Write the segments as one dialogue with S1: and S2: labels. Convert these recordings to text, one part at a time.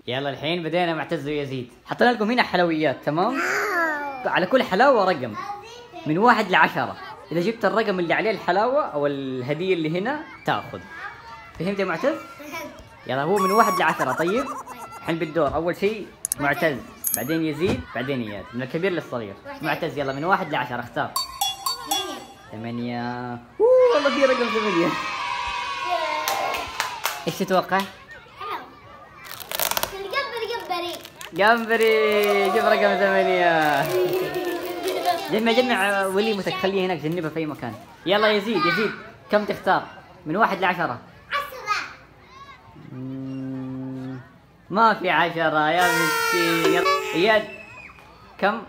S1: يلا الحين بدينا معتز ويزيد. حطينا لكم هنا حلويات، تمام؟ على كل حلاوة رقم من 1 ل10. إذا جبت الرقم اللي عليه الحلاوة أو الهدية اللي هنا تاخذ. فهمت يا معتز؟ يلا هو من 1 ل10. طيب؟ الحين بالدور، أول شيء معتز، بعدين يزيد، بعدين إياد، من الكبير للصغير. معتز يلا من 1 ل10 اختار. 8. والله في رقم 8. ايش تتوقع؟ جمبري. شوف رقم 8. جمع وليمتك، خليه هناك، جنبها في اي مكان. يلا يزيد كم تختار؟ من 1 ل10.
S2: 10.
S1: ما في 10 يا مسكين. اياد كم؟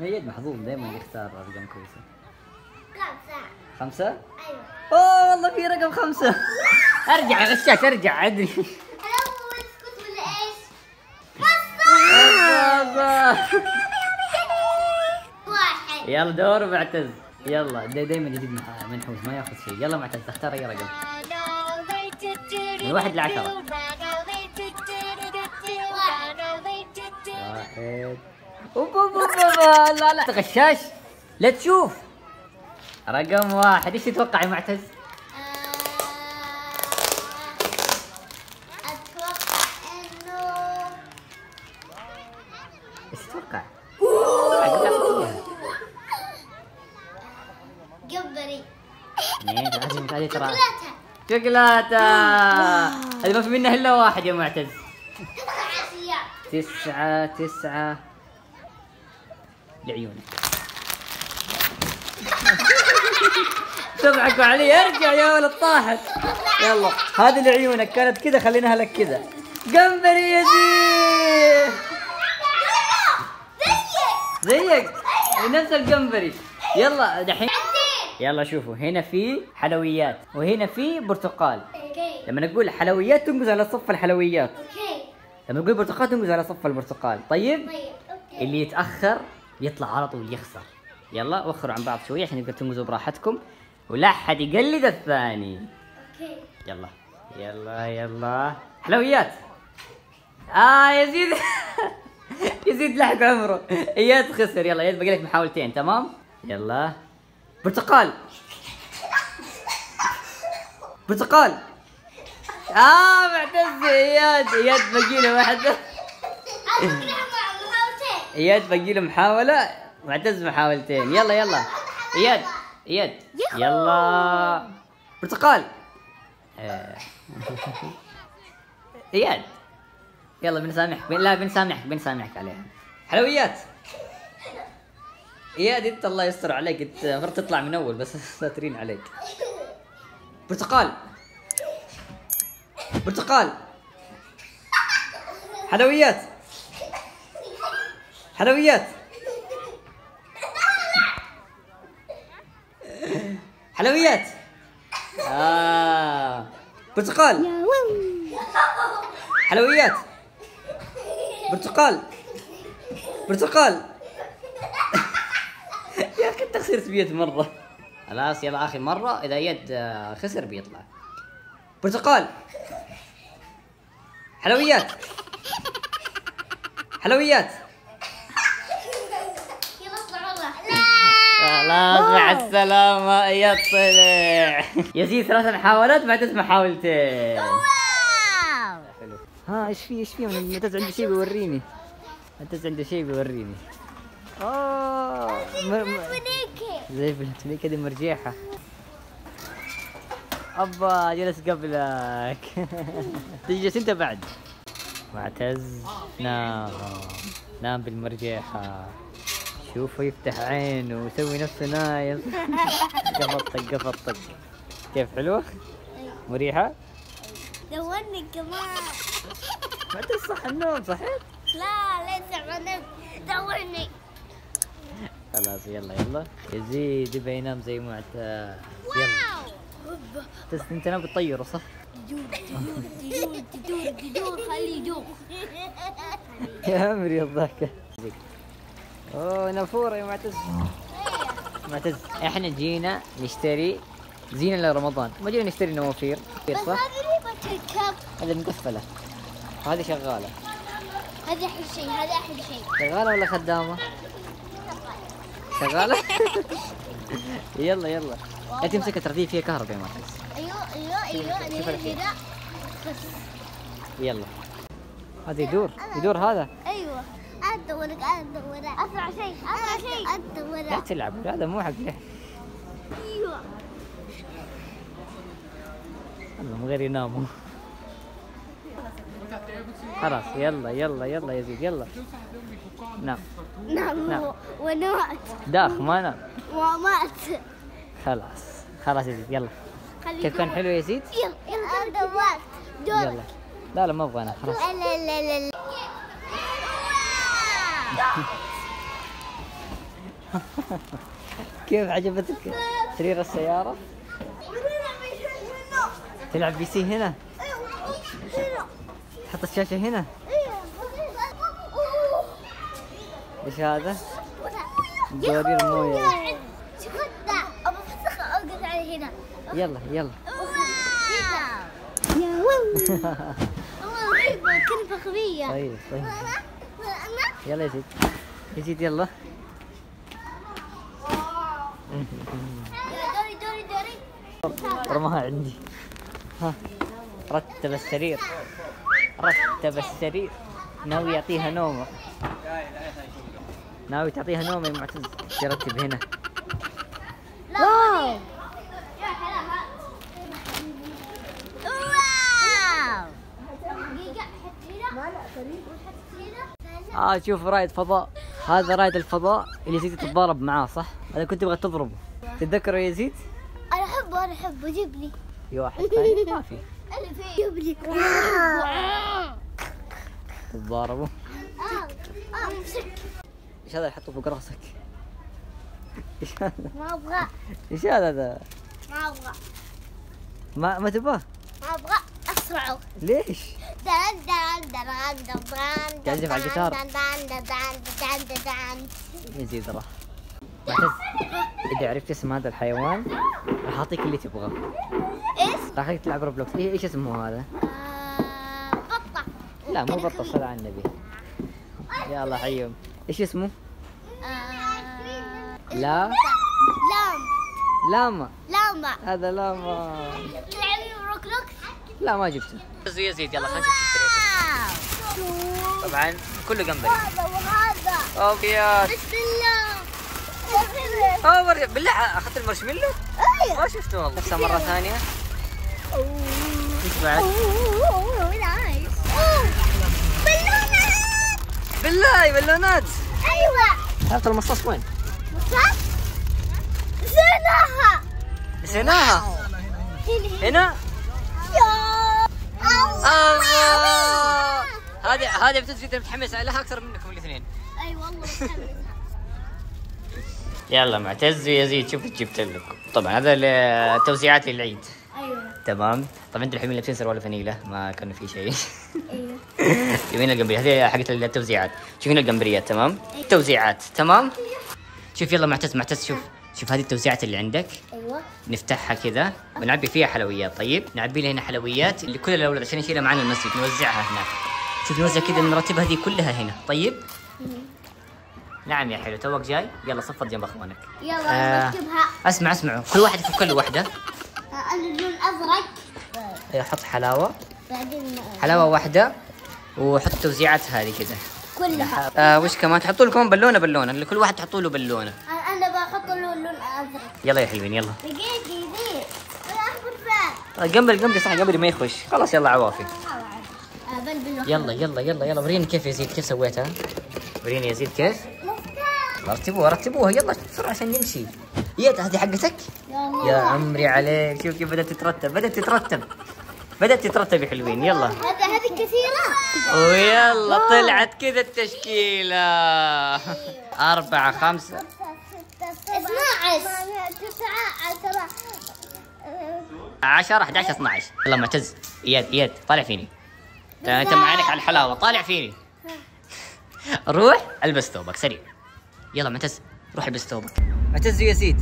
S1: اياد محظوظ دائما يختار ارقام كويسه. 5.
S2: ايوه.
S1: اوه والله في رقم 5. ارجع يا غشاش ارجع ادري. يلا دور معتز. يلا دائما يزيد منحوس ما ياخذ شيء. يلا معتز اختار اي رقم من 1 ل10. 1. لا غشاش لا تشوف. رقم 1 ايش تتوقع يا معتز؟
S2: اتوقع انه
S1: ايش تتوقع؟
S2: جمبري.
S1: لازم هذه ترى شوكولاتة. هذه ما في منها الا 1 يا معتز. 9 لعيونك. تضحكوا علي. ارجع يا ولد طاحت. يلا هذه لعيونك كانت كذا، خليناها لك كذا. جمبري يزيد زيك نفس الجمبري. يلا دحين يلا شوفوا، هنا في حلويات وهنا في برتقال. لما نقول حلويات تنقز على صف الحلويات، لما نقول برتقال تنقز على صف البرتقال. طيب اللي يتأخر يطلع على طول يخسر. يلا وخروا عن بعض شوي عشان يقدر تنقزوا براحتكم ولا حد يقلد الثاني. يلا يلا حلويات. يزيد. يزيد لحق عمره. اياد خسر. يلا اياد باقي لك محاولتين، تمام؟ يلا برتقال. معتز. اياد باقي له واحدة. اياد باقي له محاولة، معتز محاولتين. يلا اياد يلا برتقال. اياد يلا بنسامحك. لا بنسامحك عليها. حلويات. اياد انت الله يستر عليك، انت المفروض تطلع من اول بس ساترين عليك. برتقال. حلويات. برتقال. حلويات. برتقال. يا اخي انت خسرت 100 مرة. خلاص يلا اخر مرة، اذا يد خسر بيطلع. برتقال. حلويات.
S2: يلا اطلع والله.
S1: خلاص مع السلامة. يا طلع. يزيد 3 محاولات، معتز محاولتين. حلو. ايش في معتز عنده شيء بيوريني. زي الفلاتونيكا دي مرجيحة. ابا جلس قبلك. تجلس انت بعد. معتز نام بالمرجيحة. شوفه يفتح عينه ويسوي نفسه نايم. قفطك. كيف حلوة؟ مريحة؟
S2: دورني كمان.
S1: معتز صح النوم صحيت؟
S2: لا لسه ما نمت. دورني.
S1: خلاص يلا يزيد يبغى ينام زي معتز. يلا انت ناوي تطيره صح؟
S2: تدور خليه يدور.
S1: يا عمري الضحكة. اوه نافورة يا معتز. احنا جينا نشتري زينة لرمضان. ما جينا نشتري نوافير
S2: بس
S1: صح؟
S2: هذه اللي بتركب.
S1: هذه مقفلة وهذه شغالة.
S2: هذا أحلى شيء، هذا أحلى شيء.
S1: شغالة ولا خدامة؟ شغالة؟ يلا يلا. لا تمسك ترى فيها كهرباء يا معتز.
S2: أيوه هنا.
S1: يلا. هذا يدور هذا.
S2: أيوه. أدورك أسرع شيء.
S1: لا تلعب هذا مو حق له.
S2: أيوه.
S1: الله من غير يناموا. خلاص يلا يا يزيد يلا. نام.
S2: نعم. ونمت.
S1: داخ ما نام.
S2: ومات.
S1: خلاص يزيد يلا. كيف كان حلو يا يزيد؟
S2: يلا دورك.
S1: يلا لا ما ابغى انا خلاص.
S2: لا.
S1: كيف عجبتك سرير السيارة؟ تلعب بي سي هنا؟ تحط الشاشة هنا؟ ايش هذا؟ دوري المويه. يلا
S2: كلمة غبية.
S1: طيب يلا يزيد يلا.
S2: دوري.
S1: رماها عندي. ها رتب السرير. ناوي يعطيها نومه. ناوي تعطيها نومه يا معتز. يرتب هنا.
S2: واو.
S1: شوف رائد فضاء. هذا رائد الفضاء اللي يزيد تتضارب معاه صح؟ هذا كنت تبغى تضربه. تتذكره يا يزيد؟
S2: انا احبه جيب لي.
S1: في واحد ثاني ما في.
S2: جيب لي.
S1: تتضاربوا.
S2: امسك.
S1: ايش هذا اللي حطه فوق راسك؟ ايش هذا؟
S2: ما ابغى.
S1: ايش هذا؟
S2: ما ابغى.
S1: ما تبغاه؟
S2: ما ابغى اسرعه.
S1: ليش؟
S2: تعزف
S1: على الجيتار. يزيد راح. معتز اذا عرفت اسم هذا الحيوان راح اعطيك اللي تبغاه.
S2: ايش؟
S1: راح اخليك تلعب روبلوكس. ايش اسمه هذا؟
S2: بطة.
S1: لا مو بطة صلى على النبي. يا الله حيهم. ايش اسمه؟ لا لاما. هذا لاما.
S2: تلعبي روبلوكس؟
S1: لا ما جبته. يزيد يلا خلينا نشوف اشتريته. طبعا كله جمبري.
S2: وهذا.
S1: اوكي.
S2: بسم الله.
S1: بالله اخذت المارشميلو؟
S2: ايوه.
S1: ما شفته والله. نفسها مرة ثانية. ايش بعد؟
S2: نايس.
S1: بالله.
S2: ايوه.
S1: هذا المصاص وين؟
S2: مصاص؟
S1: نسيناها. هنا؟
S2: الله.
S1: هذه بتزيد متحمس لها اكثر منكم الاثنين.
S2: اي والله متحمس.
S1: يلا معتز ويزيد شوف جبت لكم. طبعا هذا التوزيعات للعيد.
S2: ايوه
S1: تمام. طبعا انتم الحين لابسين سروال فانيلا ما كان في شيء.
S2: ايوه.
S1: يبين القمبريات هذه حقت التوزيعات. شوفين القمبريات تمام؟ توزيعات تمام؟ شوف يلا معتز شوف هذه التوزيعات اللي عندك.
S2: ايوه.
S1: نفتحها كذا ونعبي فيها حلويات. طيب نعبي لها هنا حلويات لكل الاولاد عشان نشيلها معنا المسجد نوزعها هناك. شوف نوزع كذا نرتبها هذه كلها هنا. طيب نعم يا حلو توك جاي. يلا صفط جنب اخوانك.
S2: يلا نرتبها.
S1: اسمعوا كل واحد يفك كل واحده.
S2: اللون الازرق.
S1: ايوه حط حلاوه.
S2: بعدين
S1: حلاوه واحده وحط التوزيعات هذه كذا
S2: كلها.
S1: وش كمان تحطوا له كمان بالونه لكل واحد تحطوا له بالونه.
S2: انا بحط له اللون الازرق.
S1: يلا يا حلوين يلا.
S2: دقيقة احمد
S1: قمبري صح قمبري ما يخش. خلاص يلا عوافي.
S2: يلا
S1: يلا وريني كيف يزيد كيف سويتها. وريني يزيد كيف. رتبوها يلا بسرعه عشان نمشي. هذه حقتك يا عمري عليك. شوف كيف بدأت تترتب يا حلوين. يلا
S2: هذه كثيرة.
S1: ويلا طلعت كذا التشكيلة. 4 5 10 11 12. يلا معتز اياد طالع فيني. انت معانك على الحلاوة طالع فيني. روح البس ثوبك سريع. يلا معتز روح البس ثوبك. معتز ويزيد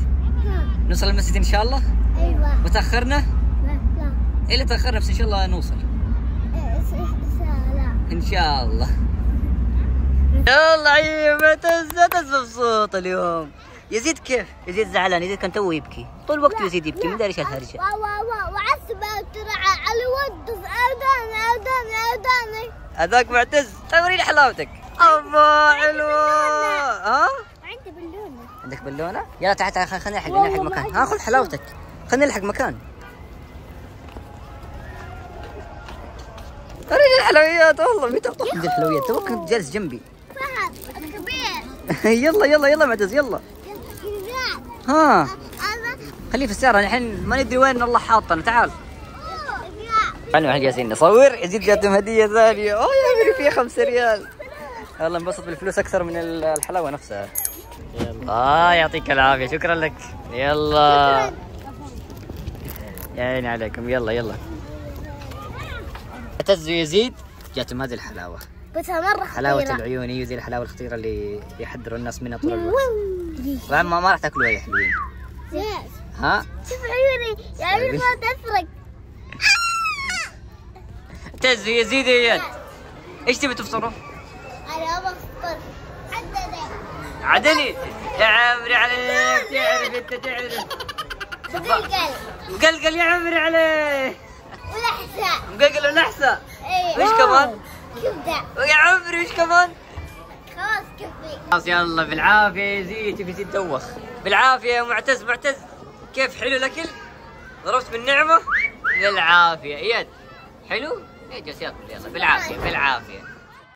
S1: نوصل المسجد ان شاء الله.
S2: ايوه.
S1: وتاخرنا؟
S2: لا لا.
S1: ايه اللي تاخرنا بس ان شاء الله نوصل.
S2: لا.
S1: ان شاء الله. يلا عيب معتز مبسوط اليوم. يزيد كيف؟ يزيد زعلان، يزيد كان توه يبكي طول الوقت، يزيد يبكي ما داري ايش الهرجه.
S2: وعسبة ترى على ودز اذاني.
S1: هذاك معتز، طيب وريني حلاوتك. الله حلوه. ها؟
S2: عندي بالونه.
S1: عندك بالونه؟ يلا تعال تعال خلينا نلحق مكان. ها خذ حلاوتك، خلينا نلحق مكان. وريني الحلويات. والله متى بتروح عند الحلويات؟ توك كنت جالس جنبي.
S2: فهد الكبير.
S1: يلا معتز يلا. ها خليه في السيارة الحين، ما ندري وين الله حاطنا. تعال. احنا جالسين نصور. يزيد جاتهم هدية ثانية. اوه يا عمري فيها 5 ريال. يلا انبسط بالفلوس اكثر من الحلاوة نفسها. يلا يعطيك العافية، شكرا لك. يلا يا عيني عليكم. يلا معتز ويزيد جاتهم هذه الحلاوة،
S2: بس مرة
S1: حلاوة
S2: خطيرة.
S1: العيون. ايوه زي الحلاوة الخطيرة اللي يحذروا الناس منها طول الوقت. وعما ما راح تاكلوها يا حلوين. ها؟
S2: شوف عيوني يا عيوني ما تفرق.
S1: معتز ويزيد وياد، ايش تبي تفطروا؟
S2: انا بفطر
S1: عدني يا عمري عليك. تعرف انت تعرف. مقلقل يا عمري عليك.
S2: ولحسة.
S1: مقلقل ونحسة.
S2: ايه.
S1: وش كمان؟
S2: كبدة.
S1: يا عمري وش كمان؟
S2: خلاص كفي.
S1: خلاص يلا بالعافية يا يزيد. شوف يزيد دوخ. بالعافية يا معتز. كيف حلو الاكل؟ ضربت بالنعمة. بالعافية. اياد حلو؟ ايه جالس ياكل. يلا بالعافية.